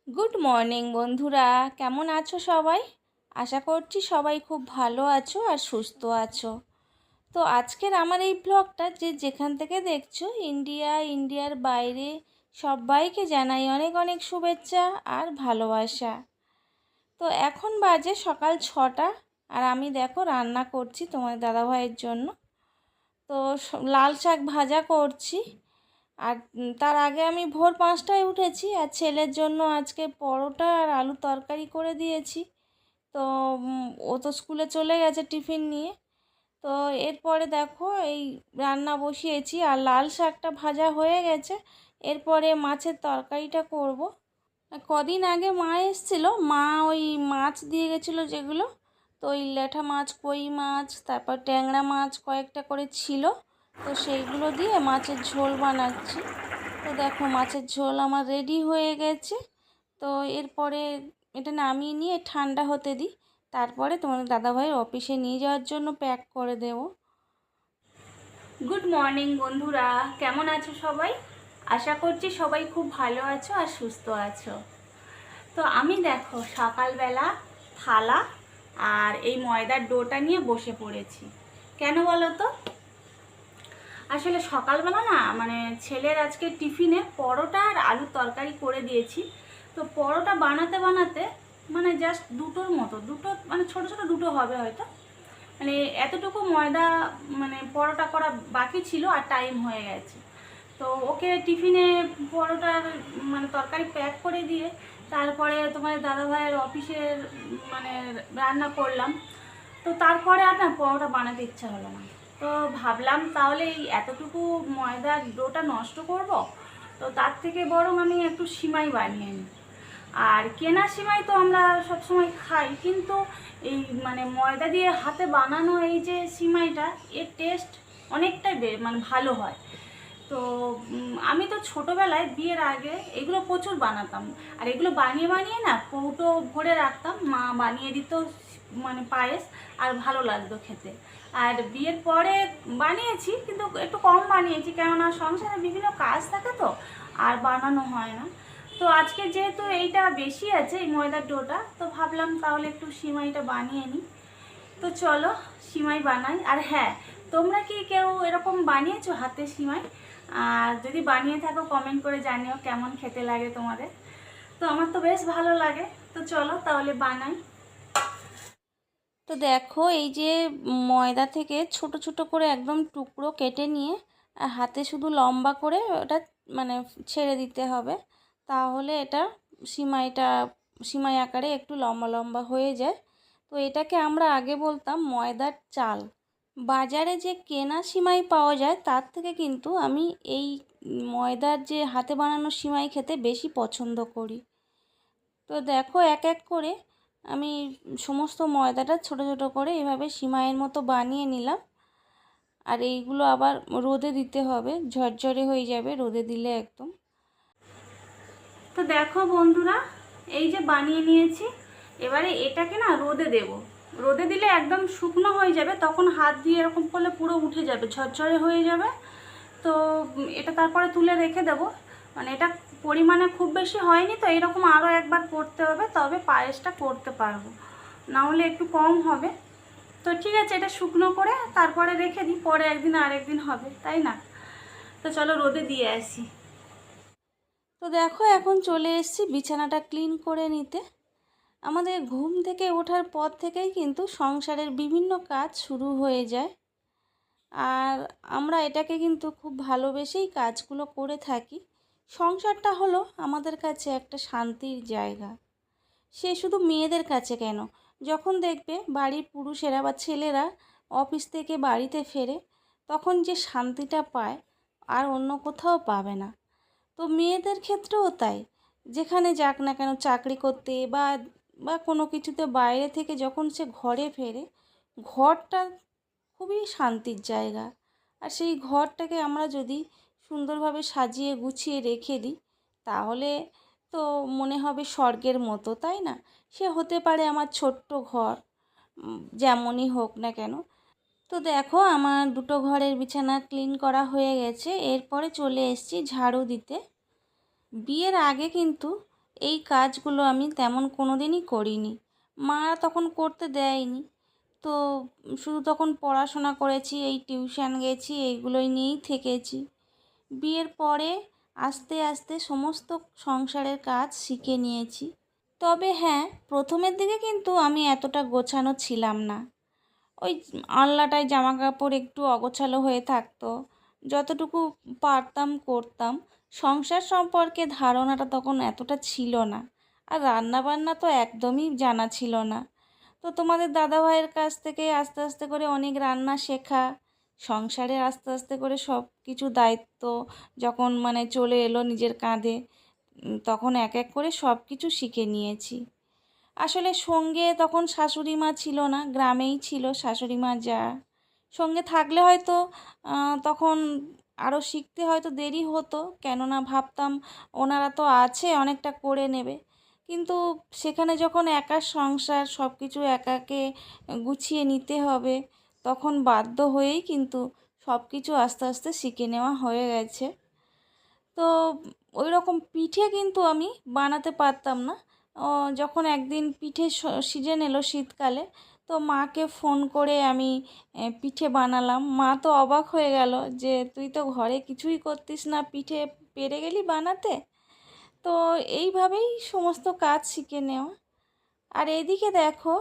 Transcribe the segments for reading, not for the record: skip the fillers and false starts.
Good morning বন্ধুরা, কেমন আছো সবাই? আশা করছি সবাই খুব ভালো আছো আর সুস্থ আছো। তো আজকের আমার এই ব্লগটা যেখান থেকে দেখছো, ইন্ডিয়ার বাইরে সবাইকে জানাই অনেক অনেক শুভেচ্ছা আর ভালোবাসা। তো এখন বাজে সকাল 6টা, আর আমি দেখো রান্না করছি তোমার দাদাভাইয়ের জন্য। তো লাল শাক ভাজা করছি। আর তার আগে আমি ভোর 5টায় উঠেছি, আর ছেলের জন্য আজকে পরোটা আর আলু তরকারি করে দিয়েছি। তো ও তো স্কুলে চলে গেছে টিফিন নিয়ে। তো এরপরে দেখো এই রান্না বসিয়েছি, আর লাল শাকটা ভাজা হয়ে গেছে। এরপরে মাছের তরকারিটা করব। কদিন আগে মা এসেছিল, মা ওই মাছ দিয়ে গেছিলো যেগুলো, তো ওই ল্যাঠা মাছ, কই মাছ, তারপর ট্যাংরা মাছ কয়েকটা করে ছিল। তো সেইগুলো দিয়ে মাছের ঝোল বানাচ্ছি। তো দেখো মাছের ঝোল আমার রেডি হয়ে গেছে। তো এরপরে এটা নামিয়ে নিয়ে ঠান্ডা হতে দিই, তারপরে তোমাদের দাদাভাইয়ের অফিসে নিয়ে যাওয়ার জন্য প্যাক করে দেবো। গুড মর্নিং বন্ধুরা, কেমন আছো সবাই? আশা করছি সবাই খুব ভালো আছো আর সুস্থ আছো। তো আমি দেখো সকালবেলা থালা আর এই ময়দার ডোটা নিয়ে বসে পড়েছি। কেন বলো তো? আসলে সকালবেলা না, মানে ছেলের আজকে টিফিনে পরোটা আর আলুর তরকারি করে দিয়েছি। তো পরোটা বানাতে বানাতে মানে জাস্ট দুটোর মতো, দুটো মানে ছোট ছোট দুটো হবে হয়তো, মানে এতটুকু ময়দা মানে পরোটা করা বাকি ছিল আর টাইম হয়ে গেছে। তো ওকে টিফিনে পরোটার মানে তরকারি প্যাক করে দিয়ে তারপরে তোমার দাদাভাইয়ের অফিসের মানে রান্না করলাম। তো তারপরে আর না পরোটা বানাতে ইচ্ছা হলো না। তো ভাবলাম তাহলে এই এতটুকু ময়দার ডোটা নষ্ট করব, তো তার থেকে বরং আমি একটু সিমাই বানিয়ে নিই। আর কেনা সিমাই তো আমরা সবসময় খাই, কিন্তু এই মানে ময়দা দিয়ে হাতে বানানো এই যে সিমাইটা, এর টেস্ট অনেকটাই মানে ভালো হয়। তো আমি তো ছোটোবেলায় বিয়ের আগে এগুলো প্রচুর বানাতাম, আর এগুলো বানিয়ে বানিয়ে না কৌটো ভরে রাখতাম, মা বানিয়ে দিত মানে পায়েস, আর ভালো লাগতো খেতে। আর বিয়ের পরে বানিয়েছি, কিন্তু একটু কম বানিয়েছি, কেননা সংসারে বিভিন্ন কাজ থাকে তো আর বানানো হয় না। তো আজকে যেহেতু এইটা বেশি আছে এই ময়দার ডোটা, তো ভাবলাম তাহলে একটু সিমাইটা বানিয়ে নিই। তো চলো সিমাই বানাই। আর হ্যাঁ, তোমরা কি কেউ এরকম বানিয়েছো হাতে সিমাই? আর যদি বানিয়ে থাকো কমেন্ট করে জানিও কেমন খেতে লাগে তোমাদের। তো আমার তো বেশ ভালো লাগে। তো চলো তাহলে বানাই। তো দেখো এই যে ময়দা থেকে ছোট ছোট করে একদম টুকরো কেটে নিয়ে হাতে শুধু লম্বা করে ওটা মানে ছেড়ে দিতে হবে, তাহলে এটা সিমাইটা সিমাই আকারে একটু লম্বা লম্বা হয়ে যায়। তো এটাকে আমরা আগে বলতাম ময়দার চাল। বাজারে যে কেনা সিমাই পাওয়া যায় তার থেকে কিন্তু আমি এই ময়দার যে হাতে বানানো সিমাই খেতে বেশি পছন্দ করি। তো দেখো এক এক করে আমি সমস্ত ময়দাটা ছোট ছোট করে এভাবে সিমাইয়ের মতো বানিয়ে নিলাম। আর এইগুলো আবার রোদে দিতে হবে, ঝরঝরে হয়ে যাবে রোদে দিলে একদম। তো দেখো বন্ধুরা, এই যে বানিয়ে নিয়েছি, এবারে এটাকে না রোদে দেব। রোদে দিলে একদম শুকনো হয়ে যাবে, তখন হাত দিয়ে এরকম করলে পুরো উঠে যাবে, ঝরঝরে হয়ে যাবে। তো এটা তারপরে তুলে রেখে দেব। মানে এটা পরিমাণে খুব বেশি হয়নি, তো এইরকম আরও একবার করতে হবে, তবে পায়েসটা করতে পারবো, না হলে একটু কম হবে। তো ঠিক আছে, এটা শুকনো করে তারপরে রেখে দিই, পরে একদিন আরেকদিন হবে, তাই না? তো চলো রোদে দিয়ে আসি। তো দেখো এখন চলে এসেছি বিছানাটা ক্লিন করে নিতে। আমাদের ঘুম থেকে ওঠার পর থেকেই কিন্তু সংসারের বিভিন্ন কাজ শুরু হয়ে যায়, আর আমরা এটাকে কিন্তু খুব ভালোবেসেই কাজগুলো করে থাকি। সংসারটা হলো আমাদের কাছে একটা শান্তির জায়গা। সে শুধু মেয়েদের কাছে কেন, যখন দেখবে বাড়ির পুরুষেরা বা ছেলেরা অফিস থেকে বাড়িতে ফেরে, তখন যে শান্তিটা পায় আর অন্য কোথাও পাবে না। তো মেয়েদের ক্ষেত্রেও তাই। যেখানে যাক না কেন, চাকরি করতে বা বা কোনো কিছুতে বাইরে থেকে যখন সে ঘরে ফেরে, ঘরটা খুবই শান্তির জায়গা। আর সেই ঘরটাকে আমরা যদি সুন্দরভাবে সাজিয়ে গুছিয়ে রেখে দিই, তাহলে তো মনে হবে স্বর্গের মতো, তাই না? সে হতে পারে আমার ছোট্ট ঘর, যেমনই হোক না কেন। তো দেখো আমার দুটো ঘরের বিছানা ক্লিন করা হয়ে গেছে, এরপরে চলে এসেছি ঝাড়ু দিতে। বিয়ের আগে কিন্তু এই কাজগুলো আমি তেমন কোনো দিনই করিনি, মা তখন করতে দেয়নি। তো শুধু তখন পড়াশোনা করেছি, এই টিউশন গেছি, এইগুলোই নিয়েই থেকেছি। বিয়ের পরে আস্তে আস্তে সমস্ত সংসারের কাজ শিখে নিয়েছি। তবে হ্যাঁ, প্রথমের দিকে কিন্তু আমি এতটা গোছানো ছিলাম না। ওই আলনাটায় জামা কাপড় একটু অগোছালো হয়ে থাকতো, যতটুকু পারতাম করতাম। সংসার সম্পর্কে ধারণাটা তখন এতটা ছিল না, আর রান্নাবান্না তো একদমই জানা ছিল না। তো তোমাদের দাদাভাইয়ের কাছ থেকে আস্তে আস্তে করে অনেক রান্না শেখা, সংসারে আস্তে আস্তে করে সব কিছু দায়িত্ব যখন মানে চলে এলো নিজের কাঁধে, তখন এক এক করে সব কিছু শিখে নিয়েছি। আসলে সঙ্গে তখন শাশুড়ি মা ছিল না, গ্রামেই ছিল শাশুড়ি মা যা। সঙ্গে থাকলে হয়তো তখন আরও শিখতে হয়তো দেরি হতো, কেননা ভাবতাম ওনারা তো আছে, অনেকটা করে নেবে। কিন্তু সেখানে যখন একা সংসার, সব কিছু একাকে গুছিয়ে নিতে হবে, তখন বাধ্য হয়েই কিন্তু সব কিছু আস্তে আস্তে শিখে নেওয়া হয়ে গেছে। তো ওই রকম পিঠে কিন্তু আমি বানাতে পারতাম না। যখন একদিন পিঠে সিজন এলো শীতকালে, তো মাকে ফোন করে আমি পিঠে বানালাম। মা তো অবাক হয়ে গেল যে তুই তো ঘরে কিছুই করতিস না, পিঠে পেরে গেলি বানাতে। তো এইভাবেই সমস্ত কাজ শিখে নেওয়া। আর এদিকে দেখো,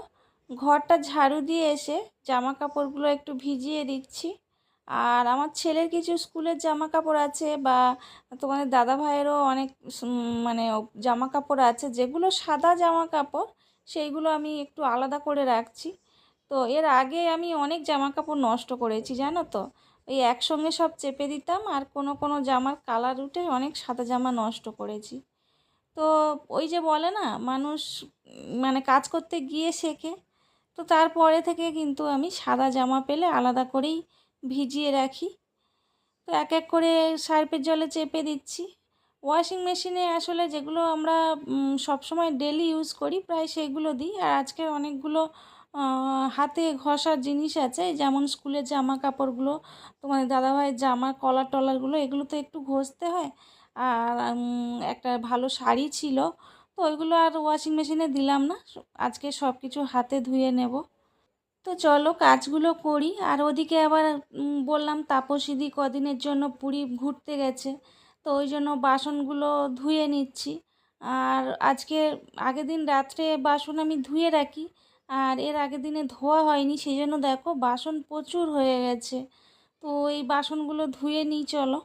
ঘরটা ঝাড়ু দিয়ে এসে জামা কাপড়গুলো একটু ভিজিয়ে দিচ্ছি। আর আমার ছেলের কিছু স্কুলের জামা কাপড় আছে, বা তোমাদের দাদা ভাইয়েরও অনেক মানে জামা কাপড় আছে, যেগুলো সাদা জামা কাপড়, সেইগুলো আমি একটু আলাদা করে রাখছি। তো এর আগে আমি অনেক জামা কাপড় নষ্ট করেছি জানো তো, ওই একসঙ্গে সব চেপে দিতাম, আর কোনো কোনো জামার কালার উঠে অনেক সাদা জামা নষ্ট করেছি। তো ওই যে বলে না, মানুষ মানে কাজ করতে গিয়ে শেখে। তো তারপরে থেকে কিন্তু আমি সাদা জামা পেলে আলাদা করেই ভিজিয়ে রাখি। তো এক এক করে সার্ফের জলে চেপে দিচ্ছি। ওয়াশিং মেশিনে আসলে যেগুলো আমরা সবসময় ডেলি ইউজ করি প্রায় সেগুলো দিই। আর আজকে অনেকগুলো হাতে ঘষার জিনিস আছে, যেমন স্কুলের জামা কাপড়গুলো, তোমাদের দাদাভাইয়ের জামার কলার টলারগুলো, এগুলো তো একটু ঘষতে হয়। আর একটা ভালো শাড়ি ছিল, তো ওইগুলো আর ওয়াশিং মেশিনে দিলাম না, আজকে সব কিছু হাতে ধুয়ে নেব। তো চলো কাজগুলো করি। আর ওদিকে আবার বললাম তাপসীদি কদিনের জন্য পুরী ঘুরতে গেছে, তো ওই জন্য বাসনগুলো ধুয়ে নিচ্ছি। আর আজকে আগের দিন রাত্রে বাসন আমি ধুয়ে রাখি, আর এর আগের দিনে ধোয়া হয়নি, সেই জন্য দেখো বাসন প্রচুর হয়ে গেছে। তো এই বাসনগুলো ধুয়ে নিই চলো।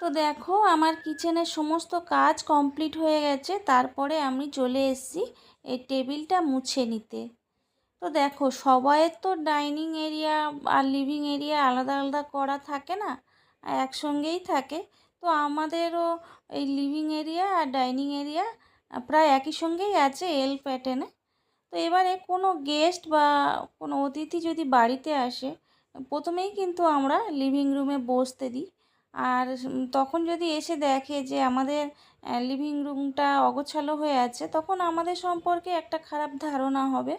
তো দেখো আমার কিচেনের সমস্ত কাজ কমপ্লিট হয়ে গেছে, তারপরে আমি চলে এসেছি এই টেবিলটা মুছে নিতে। তো দেখো সবাইয়ের তো ডাইনিং এরিয়া আর লিভিং এরিয়া আলাদা আলাদা করা থাকে না, একসঙ্গেই থাকে। তো আমাদেরও এই লিভিং এরিয়া আর ডাইনিং এরিয়া প্রায় একই সঙ্গেই আছে, এল প্যাটার্নে। তো এবারে কোনো গেস্ট বা কোনো অতিথি যদি বাড়িতে আসে, প্রথমেই কিন্তু আমরা লিভিং রুমে বসতে দিই। আর তখন যদি এসে দেখে যে আমাদের লিভিং রুমটা অগোছালো হয়ে আছে, তখন আমাদের সম্পর্কে একটা খারাপ ধারণা হবে।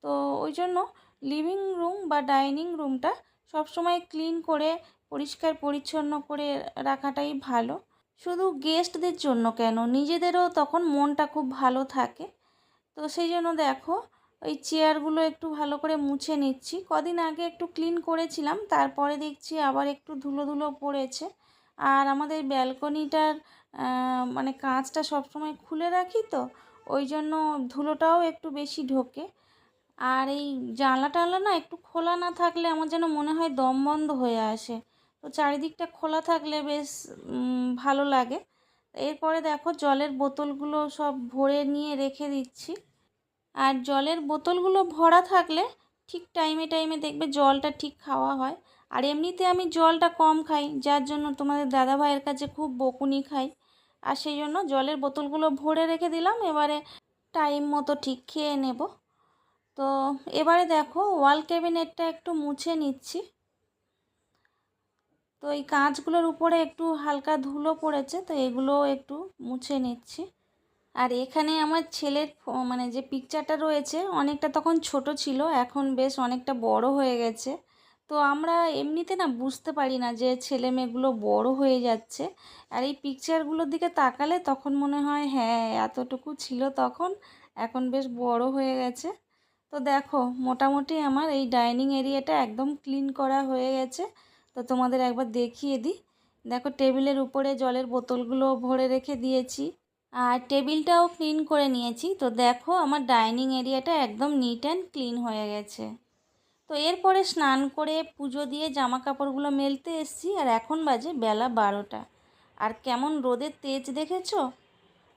তো ওই জন্য লিভিং রুম বা ডাইনিং রুমটা সবসময় ক্লিন করে পরিষ্কার পরিচ্ছন্ন করে রাখাটাই ভালো। শুধু গেস্টদের জন্য কেন, নিজেদেরও তখন মনটা খুব ভালো থাকে। তো সেই জন্য দেখো ওই চেয়ারগুলো একটু ভালো করে মুছে নিচ্ছি। কদিন আগে একটু ক্লিন করেছিলাম, তারপরে দেখছি আবার একটু ধুলো ধুলো পড়েছে। আর আমাদের ব্যালকনিটার মানে কাঁচটা সবসময় খুলে রাখি, তো ওই জন্য ধুলোটাও একটু বেশি ঢোকে। আর এই জানলা টানলা না একটু খোলা না থাকলে আমার যেন মনে হয় দম বন্ধ হয়ে আসে। তো চারিদিকটা খোলা থাকলে বেশ ভালো লাগে। এরপরে দেখো জলের বোতলগুলো সব ভরে নিয়ে রেখে দিচ্ছি। আর জলের বোতলগুলো ভরা থাকলে ঠিক টাইমে টাইমে দেখবে জলটা ঠিক খাওয়া হয়। আর এমনিতে আমি জলটা কম খাই, যার জন্য তোমাদের দাদাভাইয়ের কাছে খুব বকুনি খাই। আর সেই জন্য জলের বোতলগুলো ভরে রেখে দিলাম, এবারে টাইম মতো ঠিক খেয়ে নেব। তো এবারে দেখো ওয়াল ক্যাবিনেটটা একটু মুছে নিচ্ছি। তো এই কাঁচগুলোর উপরে একটু হালকা ধুলো পড়েছে, তো এগুলোও একটু মুছে নিচ্ছি। আর এখানে আমার ছেলের মানে যে পিকচারটা রয়েছে অনেকটা তখন ছোট ছিল, এখন বেশ অনেকটা বড় হয়ে গেছে। তো আমরা এমনিতে না বুঝতে পারি না যে ছেলে মেয়েগুলো বড় হয়ে যাচ্ছে। আর এই পিকচারগুলোর দিকে তাকালে তখন মনে হয় হ্যাঁ এতটুকু ছিল তখন, এখন বেশ বড় হয়ে গেছে। তো দেখো মোটামুটি আমার এই ডাইনিং এরিয়াটা একদম ক্লিন করা হয়ে গেছে। তো তোমাদের একবার দেখিয়ে দিই। দেখো টেবিলের উপরে জলের বোতলগুলো ভরে রেখে দিয়েছি, আর টেবিলটাও ক্লিন করে নিয়েছি। তো দেখো আমার ডাইনিং এরিয়াটা একদম নিট অ্যান্ড ক্লিন হয়ে গেছে। তো এরপরে স্নান করে পুজো দিয়ে জামা কাপড়গুলো মেলতে এসেছি, আর এখন বাজে বেলা 12টা। আর কেমন রোদের তেজ দেখেছো।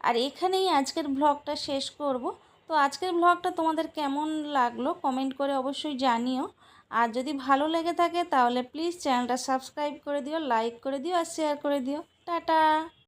আর এখানেই আজকের ব্লগটা শেষ করব। তো আজকের ব্লগটা তোমাদের কেমন লাগলো কমেন্ট করে অবশ্যই জানিও। আর যদি ভালো লেগে থাকে তাহলে প্লিজ চ্যানেলটা সাবস্ক্রাইব করে দিও, লাইক করে দিও আর শেয়ার করে দিও। টাটা।